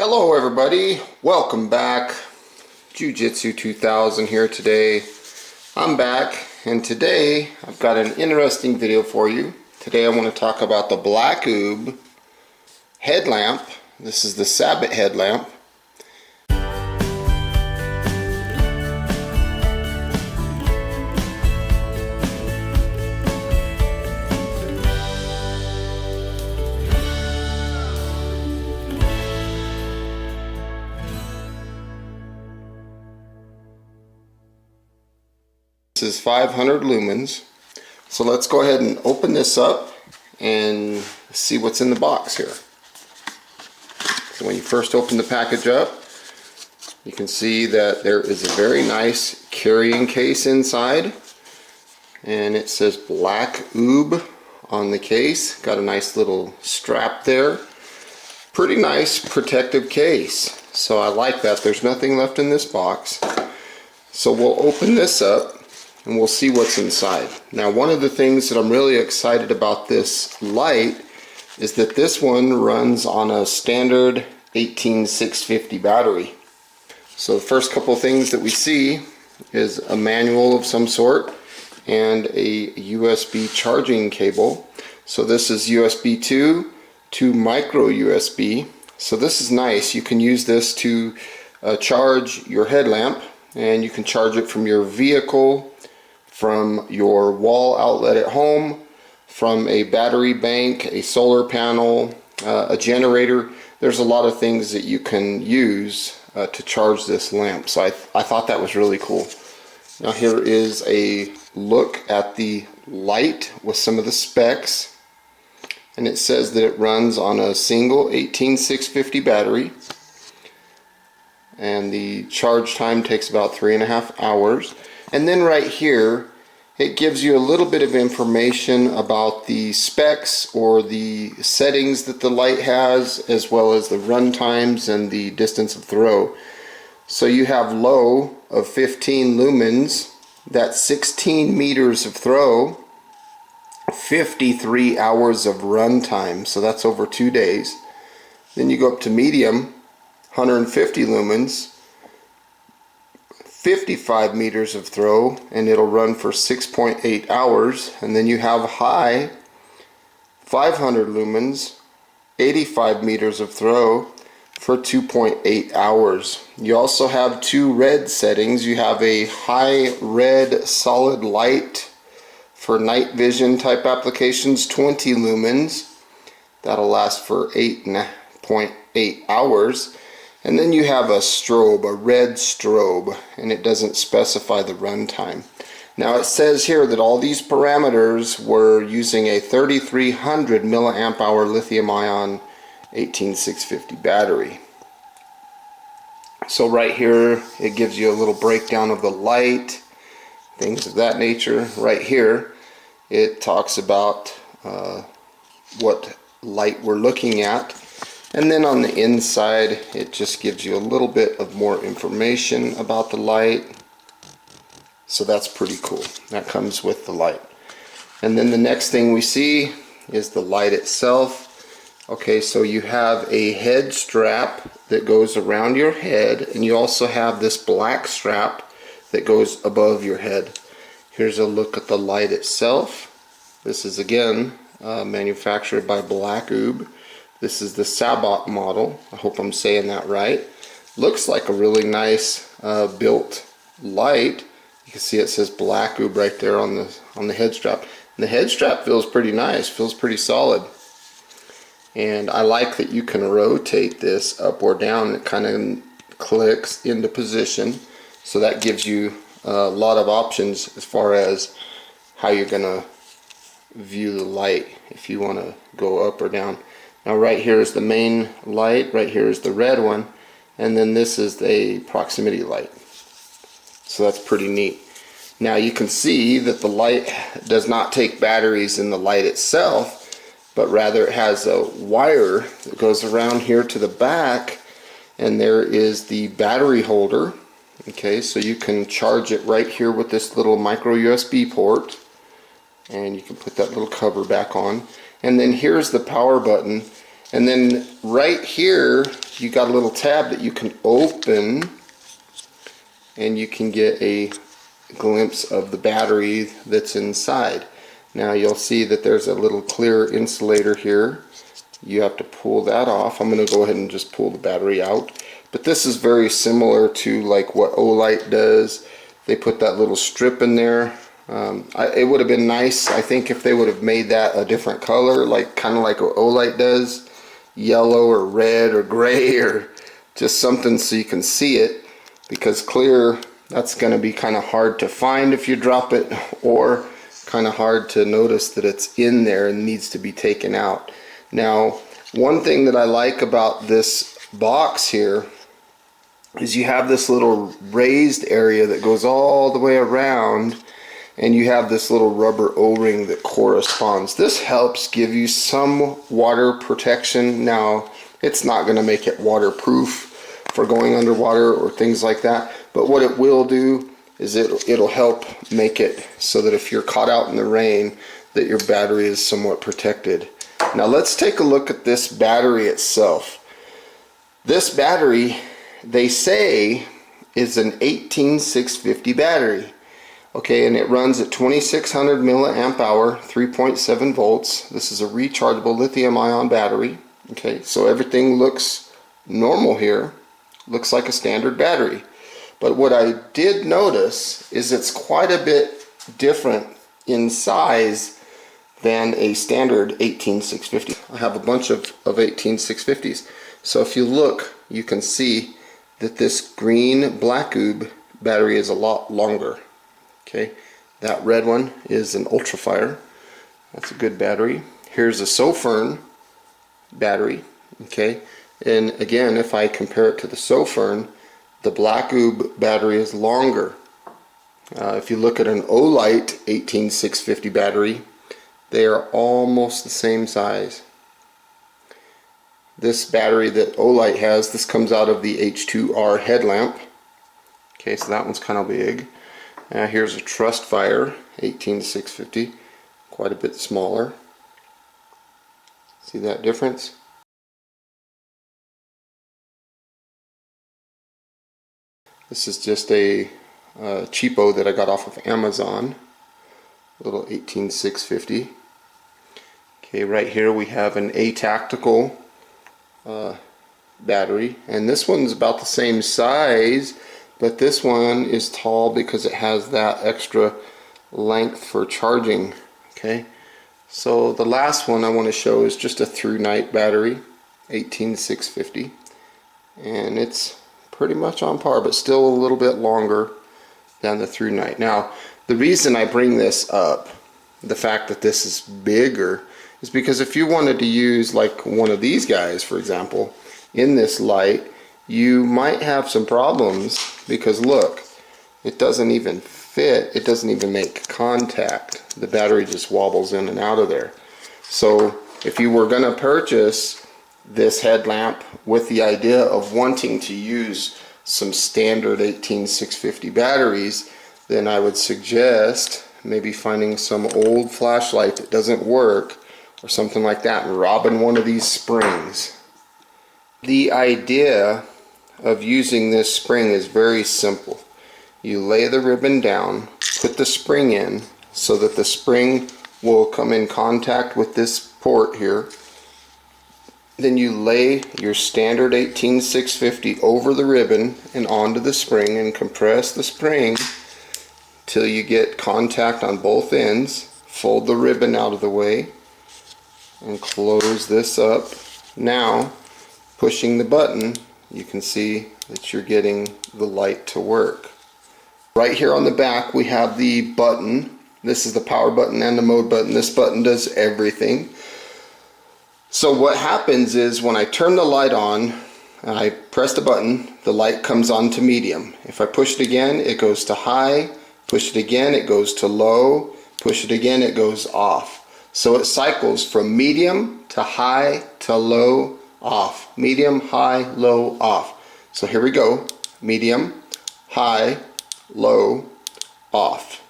Hello everybody, welcome back. Jiujitsu2000 here today. I'm back and today I've got an interesting video for you. Today I want to talk about the Blackube headlamp. This is the Saabot headlamp. This is 500 lumens. So let's go ahead and open this up and see what's in the box here. So when you first open the package up, you can see that there is a very nice carrying case inside, and it says Blackube on the case. Got a nice little strap there. Pretty nice protective case. So I like that. There's nothing left in this box. So we'll open this up and we'll see what's inside. Now, one of the things that I'm really excited about this light is that this one runs on a standard 18650 battery. So the first couple of things that we see is a manual of some sort and a USB charging cable. So this is USB 2 to micro USB. So this is nice. You can use this to charge your headlamp, and you can charge it from your vehicle, from your wall outlet at home, from a battery bank, a solar panel, a generator. There's a lot of things that you can use to charge this lamp. So I thought that was really cool. Now here is a look at the light with some of the specs. And it says that it runs on a single 18650 battery. And the charge time takes about 3.5 hours. And then right here, it gives you a little bit of information about the specs or the settings that the light has, as well as the run times and the distance of throw. So you have low of 15 lumens, that's 16 meters of throw, 53 hours of run time, so that's over 2 days. Then you go up to medium, 150 lumens, 55 meters of throw, and it'll run for 6.8 hours. And then you have high, 500 lumens, 85 meters of throw for 2.8 hours. You also have two red settings. You have a high red solid light for night vision type applications, 20 lumens. That'll last for 8.8 hours. And then you have a strobe, a red strobe, and it doesn't specify the run time. Now it says here that all these parameters were using a 3300 milliamp hour lithium ion 18650 battery. So right here it gives you a little breakdown of the light, things of that nature. Right here it talks about what light we're looking at. And then on the inside, it just gives you a little bit of more information about the light. So that's pretty cool. That comes with the light. And then the next thing we see is the light itself. Okay, so you have a head strap that goes around your head, and you also have this black strap that goes above your head. Here's a look at the light itself. This is again manufactured by Blackube. This is the Saabot model. I hope I'm saying that right. Looks like a really nice built light. You can see it says Blackube right there on the head strap. And the head strap feels pretty nice, feels pretty solid. And I like that you can rotate this up or down. It kind of clicks into position. So that gives you a lot of options as far as how you're gonna view the light if you want to go up or down. Now right here is the main light, right here is the red one, and then this is the proximity light. So that's pretty neat. Now you can see that the light does not take batteries in the light itself, but rather it has a wire that goes around here to the back, and there is the battery holder. Okay, so you can charge it right here with this little micro USB port, and you can put that little cover back on. And then here's the power button, And then right here, you got a little tab that you can open, and you can get a glimpse of the battery that's inside. Now you'll see that there's a little clear insulator here. You have to pull that off. I'm going to go ahead and just pull the battery out. But this is very similar to like what Olight does. They put that little strip in there. It would have been nice, I think, if they would have made that a different color, like kind of like what Olight does, yellow or red or gray, or just something so you can see it, because clear, that's going to be kind of hard to find if you drop it, or kind of hard to notice that it's in there and needs to be taken out. Now, one thing that I like about this box here is you have this little raised area that goes all the way around, and you have this little rubber O-ring that corresponds. This helps give you some water protection. Now, it's not going to make it waterproof for going underwater or things like that, but what it will do is it'll help make it so that if you're caught out in the rain, that your battery is somewhat protected. Now let's take a look at this battery itself. This battery, they say, is an 18650 battery. Okay, and it runs at 2600 milliamp hour, 3.7 volts. This is a rechargeable lithium-ion battery. Okay, so everything looks normal here. Looks like a standard battery. But what I did notice is it's quite a bit different in size than a standard 18650. I have a bunch of 18650s. So if you look, you can see that this green Blackube battery is a lot longer. Okay, that red one is an Ultrafire. That's a good battery. Here's a Sofern battery. Okay, and again, if I compare it to the Sofern, the Blackube battery is longer. If you look at an Olight 18650 battery, they are almost the same size. This battery that Olight has, this comes out of the H2R headlamp. Okay, so that one's kind of big. Here's a Trustfire 18650, quite a bit smaller. See that difference? This is just a cheapo that I got off of Amazon, little 18650. Okay, right here we have an Atactical battery, and this one's about the same size, but this one is tall because it has that extra length for charging. Okay, so the last one I want to show is just a through night battery, 18650, and it's pretty much on par, but still a little bit longer than the through night. Now, the reason I bring this up, the fact that this is bigger, is because if you wanted to use like one of these guys, for example, in this light, you might have some problems, because look, it doesn't even fit, it doesn't even make contact. The battery just wobbles in and out of there. So if you were going to purchase this headlamp with the idea of wanting to use some standard 18650 batteries, then I would suggest maybe finding some old flashlight that doesn't work or something like that and robbing one of these springs. The idea of using this spring is very simple. You lay the ribbon down, put the spring in so that the spring will come in contact with this port here. Then you lay your standard 18650 over the ribbon and onto the spring and compress the spring till you get contact on both ends. Fold the ribbon out of the way and close this up. Now, pushing the button, you can see that you're getting the light to work. Right here on the back we have the button. This is the power button and the mode button. This button does everything. So what happens is when I turn the light on, I press the button, the light comes on to medium. If I push it again, it goes to high. Push it again, it goes to low. Push it again, it goes off. So it cycles from medium to high to low, off. Medium, high, low, off. So here we go. Medium, high, low, off.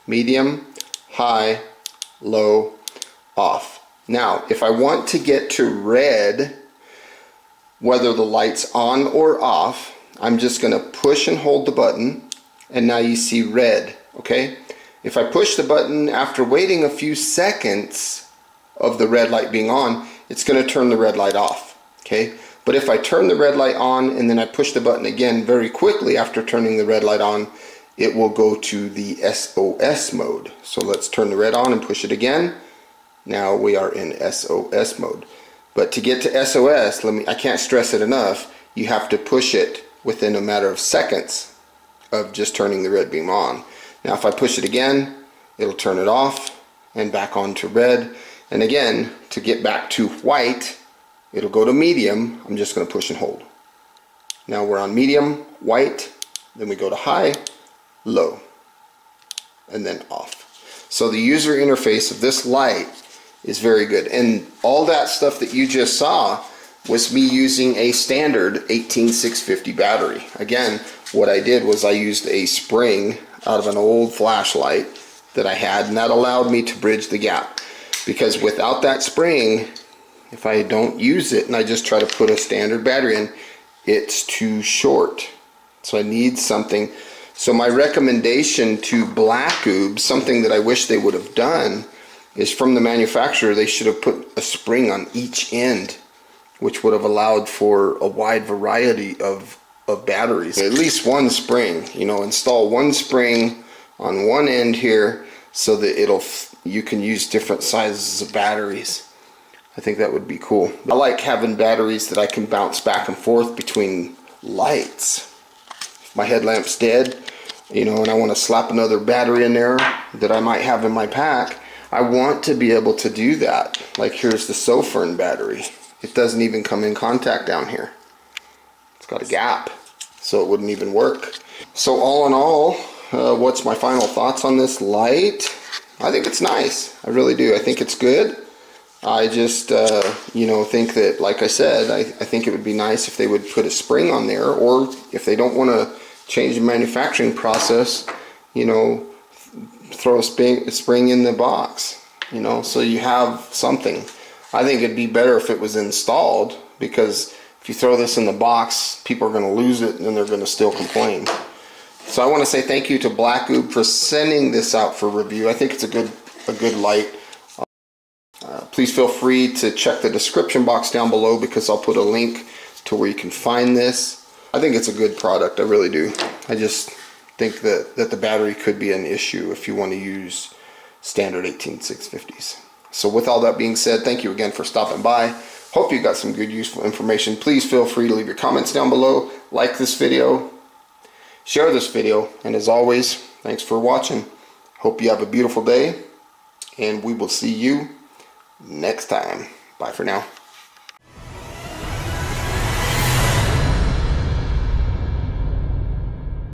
Medium, high, low, off. Now, if I want to get to red, whether the light's on or off, I'm just going to push and hold the button, and now you see red, okay? If I push the button after waiting a few seconds of the red light being on, it's going to turn the red light off, okay? But if I turn the red light on and then I push the button again very quickly after turning the red light on, it will go to the SOS mode. So let's turn the red on and push it again. Now we are in SOS mode. But to get to SOS, I can't stress it enough, you have to push it within a matter of seconds of just turning the red beam on. Now if I push it again, it'll turn it off and back on to red. And again, to get back to white, it'll go to medium. I'm just going to push and hold. Now we're on medium, white, then we go to high, low, and then off. So the user interface of this light is very good. And all that stuff that you just saw was me using a standard 18650 battery. Again, what I did was I used a spring out of an old flashlight that I had, and that allowed me to bridge the gap. Because without that spring, if I don't use it and I just try to put a standard battery in, it's too short. So I need something. So my recommendation to Blackube, something that I wish they would have done, is from the manufacturer, they should have put a spring on each end, which would have allowed for a wide variety of batteries. At least one spring, you know, install one spring on one end here so that you can use different sizes of batteries. I think that would be cool. I like having batteries that I can bounce back and forth between lights. If my headlamp's dead, you know, and I want to slap another battery in there that I might have in my pack, I want to be able to do that. Like here's the Sofern battery. It doesn't even come in contact down here. It's got a gap, so it wouldn't even work. So all in all, what's my final thoughts on this light? I think it's nice. I really do. I think it's good. I just, you know, think that, like I said, I think it would be nice if they would put a spring on there, or if they don't want to change the manufacturing process, you know, throw a spring in the box, you know, so you have something. I think it'd be better if it was installed, because if you throw this in the box, people are going to lose it and they're going to still complain. So I want to say thank you to Blackube for sending this out for review. I think it's a good light. Please feel free to check the description box down below, because I'll put a link to where you can find this. I think it's a good product, I really do. I just think that the battery could be an issue if you want to use standard 18650s. So with all that being said, thank you again for stopping by. Hope you got some good useful information. Please feel free to leave your comments down below, like this video, share this video, and as always, thanks for watching. Hope you have a beautiful day, and we will see you next time. Bye for now.